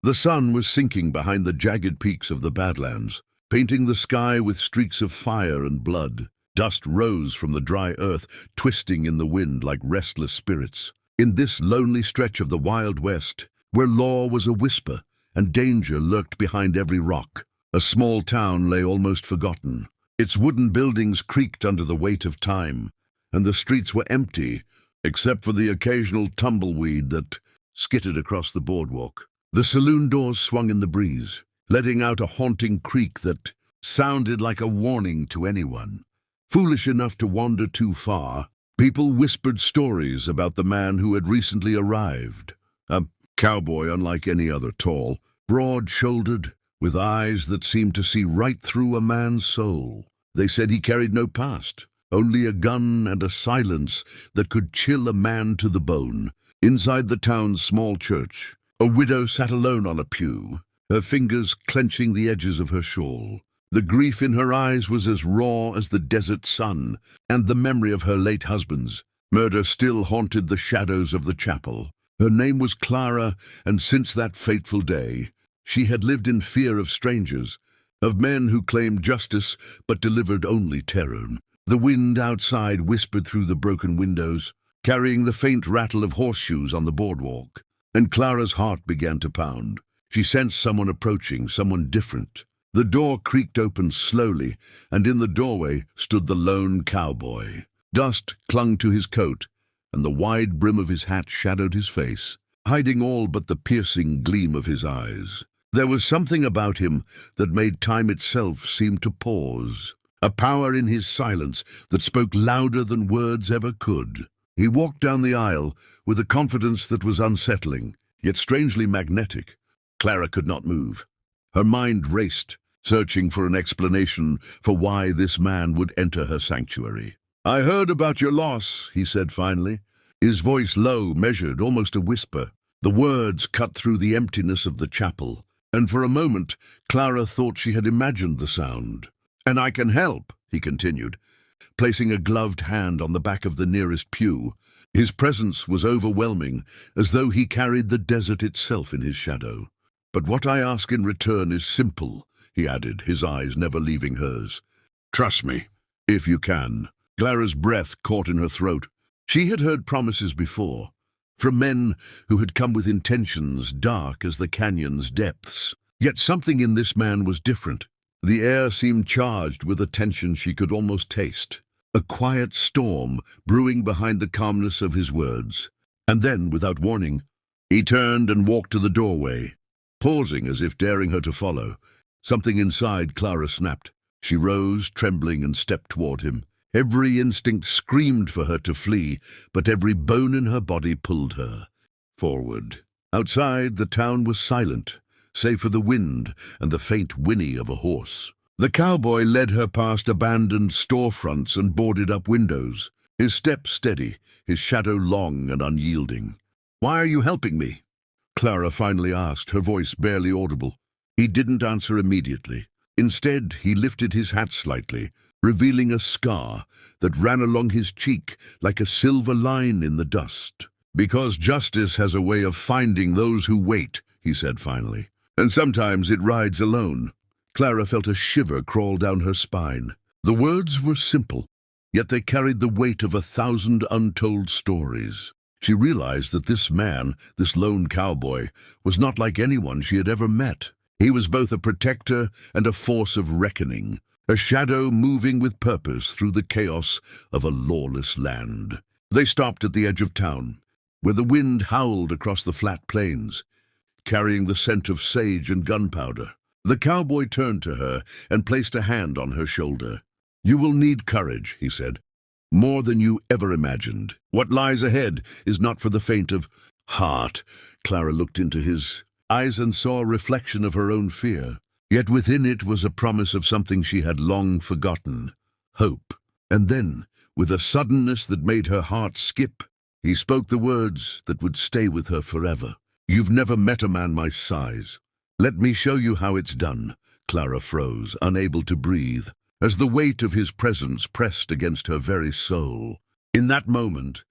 The sun was sinking behind the jagged peaks of the Badlands, painting the sky with streaks of fire and blood. Dust rose from the dry earth, twisting in the wind like restless spirits. In this lonely stretch of the Wild West, where law was a whisper and danger lurked behind every rock, a small town lay almost forgotten. Its wooden buildings creaked under the weight of time, and the streets were empty, except for the occasional tumbleweed that skittered across the boardwalk. The saloon doors swung in the breeze, letting out a haunting creak that sounded like a warning to anyone foolish enough to wander too far. People whispered stories about the man who had recently arrived, a cowboy unlike any other, tall, broad-shouldered, with eyes that seemed to see right through a man's soul. They said he carried no past, only a gun and a silence that could chill a man to the bone. Inside the town's small church, a widow sat alone on a pew, her fingers clenching the edges of her shawl. The grief in her eyes was as raw as the desert sun, and the memory of her late husband's murder still haunted the shadows of the chapel. Her name was Clara, and since that fateful day, she had lived in fear of strangers, of men who claimed justice but delivered only terror. The wind outside whispered through the broken windows, carrying the faint rattle of horseshoes on the boardwalk, and Clara's heart began to pound. She sensed someone approaching, someone different. The door creaked open slowly, and in the doorway stood the lone cowboy. Dust clung to his coat, and the wide brim of his hat shadowed his face, hiding all but the piercing gleam of his eyes. There was something about him that made time itself seem to pause, a power in his silence that spoke louder than words ever could. He walked down the aisle with a confidence that was unsettling, yet strangely magnetic. Clara could not move. Her mind raced, searching for an explanation for why this man would enter her sanctuary. "I heard about your loss," he said finally, his voice low, measured, almost a whisper. The words cut through the emptiness of the chapel, and for a moment Clara thought she had imagined the sound. "And I can help," he continued, placing a gloved hand on the back of the nearest pew. His presence was overwhelming, as though he carried the desert itself in his shadow. "But what I ask in return is simple," he added, his eyes never leaving hers. "Trust me, if you can." Clara's breath caught in her throat. She had heard promises before, from men who had come with intentions dark as the canyon's depths. Yet something in this man was different. The air seemed charged with a tension she could almost taste, a quiet storm brewing behind the calmness of his words. And then, without warning, he turned and walked to the doorway, pausing as if daring her to follow. Something inside Clara snapped. She rose, trembling, and stepped toward him. Every instinct screamed for her to flee, but every bone in her body pulled her forward. Outside, the town was silent, save for the wind and the faint whinny of a horse. The cowboy led her past abandoned storefronts and boarded-up windows, his step steady, his shadow long and unyielding. "Why are you helping me?" Clara finally asked, her voice barely audible. He didn't answer immediately. Instead, he lifted his hat slightly, revealing a scar that ran along his cheek like a silver line in the dust. "Because justice has a way of finding those who wait," he said finally. "And sometimes it rides alone." Clara felt a shiver crawl down her spine. The words were simple, yet they carried the weight of 1,000 untold stories. She realized that this man, this lone cowboy, was not like anyone she had ever met. He was both a protector and a force of reckoning, a shadow moving with purpose through the chaos of a lawless land. They stopped at the edge of town, where the wind howled across the flat plains, carrying the scent of sage and gunpowder. The cowboy turned to her and placed a hand on her shoulder. "You will need courage," he said, "more than you ever imagined. What lies ahead is not for the faint of heart." Clara looked into his eyes and saw a reflection of her own fear. Yet within it was a promise of something she had long forgotten, hope. And then, with a suddenness that made her heart skip, he spoke the words that would stay with her forever. "You've never met a man my size. Let me show you how it's done." Clara froze, unable to breathe, as the weight of his presence pressed against her very soul. In that moment,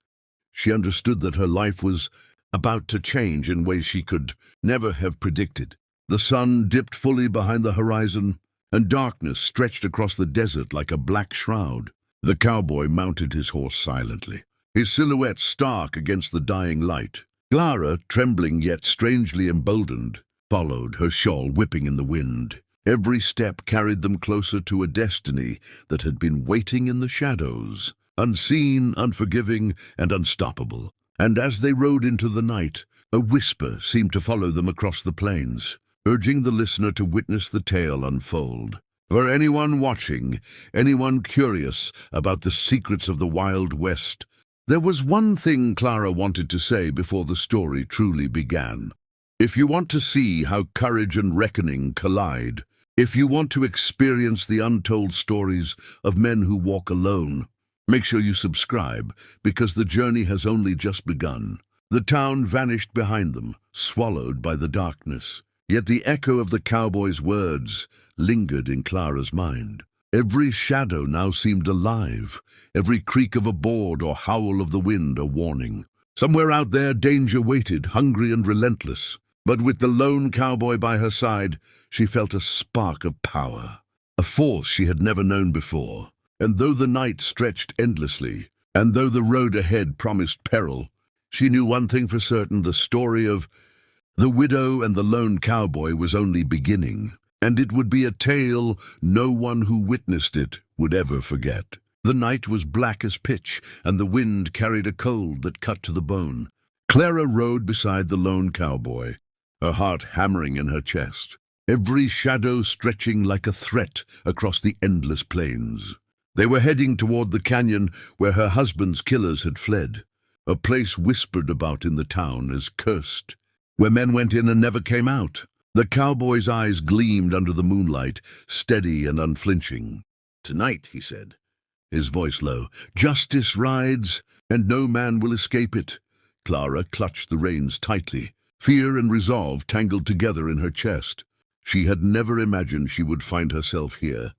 she understood that her life was about to change in ways she could never have predicted. The sun dipped fully behind the horizon, and darkness stretched across the desert like a black shroud. The cowboy mounted his horse silently, his silhouette stark against the dying light. Clara, trembling yet strangely emboldened, followed, her shawl whipping in the wind. Every step carried them closer to a destiny that had been waiting in the shadows, unseen, unforgiving, and unstoppable. And as they rode into the night, a whisper seemed to follow them across the plains, urging the listener to witness the tale unfold. For anyone watching, anyone curious about the secrets of the Wild West, there was one thing Clara wanted to say before the story truly began. If you want to see how courage and reckoning collide, if you want to experience the untold stories of men who walk alone, make sure you subscribe, because the journey has only just begun. The town vanished behind them, swallowed by the darkness. Yet the echo of the cowboy's words lingered in Clara's mind. Every shadow now seemed alive, every creak of a board or howl of the wind a warning. Somewhere out there danger waited, hungry and relentless. But with the lone cowboy by her side, she felt a spark of power, a force she had never known before. And though the night stretched endlessly, and though the road ahead promised peril, she knew one thing for certain: the story of the widow and the lone cowboy was only beginning, and it would be a tale no one who witnessed it would ever forget. The night was black as pitch, and the wind carried a cold that cut to the bone. Clara rode beside the lone cowboy, her heart hammering in her chest, every shadow stretching like a threat across the endless plains. They were heading toward the canyon where her husband's killers had fled, a place whispered about in the town as cursed, where men went in and never came out. The cowboy's eyes gleamed under the moonlight, steady and unflinching. "Tonight," he said, his voice low, "justice rides, and no man will escape it." Clara clutched the reins tightly, fear and resolve tangled together in her chest. She had never imagined she would find herself here,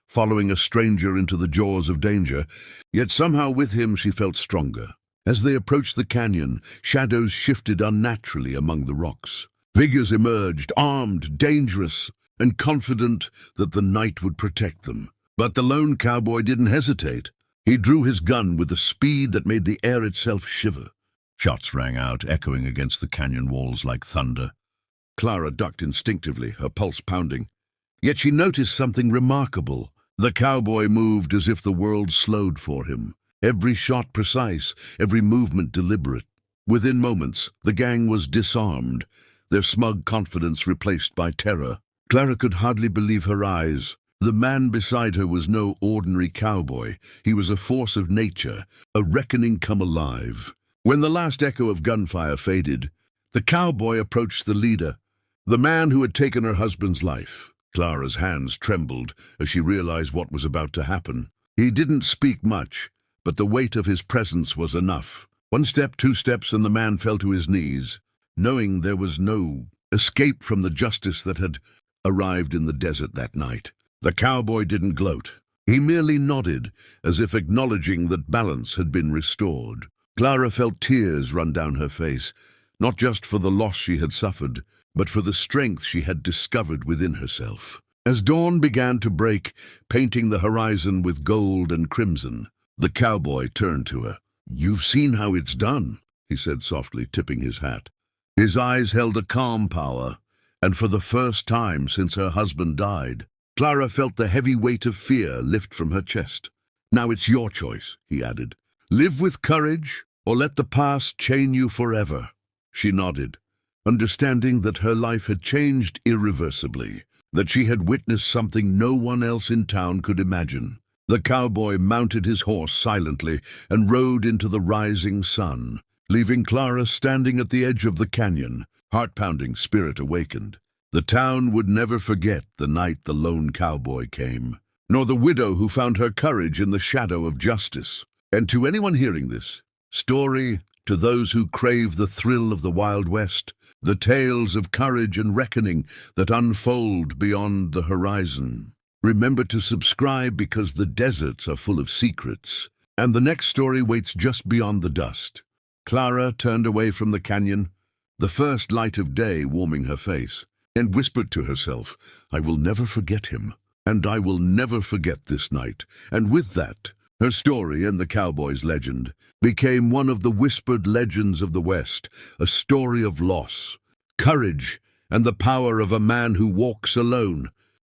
following a stranger into the jaws of danger, yet somehow with him she felt stronger. As they approached the canyon, shadows shifted unnaturally among the rocks. Figures emerged, armed, dangerous, and confident that the night would protect them. But the lone cowboy didn't hesitate. He drew his gun with a speed that made the air itself shiver. Shots rang out, echoing against the canyon walls like thunder. Clara ducked instinctively, her pulse pounding. Yet she noticed something remarkable. The cowboy moved as if the world slowed for him, every shot precise, every movement deliberate. Within moments, the gang was disarmed, their smug confidence replaced by terror. Clara could hardly believe her eyes. The man beside her was no ordinary cowboy. He was a force of nature, a reckoning come alive. When the last echo of gunfire faded, the cowboy approached the leader, the man who had taken her husband's life. Clara's hands trembled as she realized what was about to happen. He didn't speak much, but the weight of his presence was enough. One step, two steps, and the man fell to his knees, knowing there was no escape from the justice that had arrived in the desert that night. The cowboy didn't gloat. He merely nodded, as if acknowledging that balance had been restored. Clara felt tears run down her face, not just for the loss she had suffered, but for the strength she had discovered within herself. As dawn began to break, painting the horizon with gold and crimson, the cowboy turned to her. "You've seen how it's done," he said softly, tipping his hat. His eyes held a calm power, and for the first time since her husband died, Clara felt the heavy weight of fear lift from her chest. "Now it's your choice," he added. "Live with courage, or let the past chain you forever." She nodded, understanding that her life had changed irreversibly, that she had witnessed something no one else in town could imagine. The cowboy mounted his horse silently and rode into the rising sun, leaving Clara standing at the edge of the canyon, heart-pounding, spirit awakened. The town would never forget the night the lone cowboy came, nor the widow who found her courage in the shadow of justice. And to anyone hearing this story, to those who crave the thrill of the Wild West, the tales of courage and reckoning that unfold beyond the horizon, remember to subscribe, because the deserts are full of secrets, and the next story waits just beyond the dust. Clara turned away from the canyon, the first light of day warming her face, and whispered to herself, "I will never forget him, and I will never forget this night." And with that, her story and the cowboy's legend became one of the whispered legends of the West, a story of loss, courage, and the power of a man who walks alone,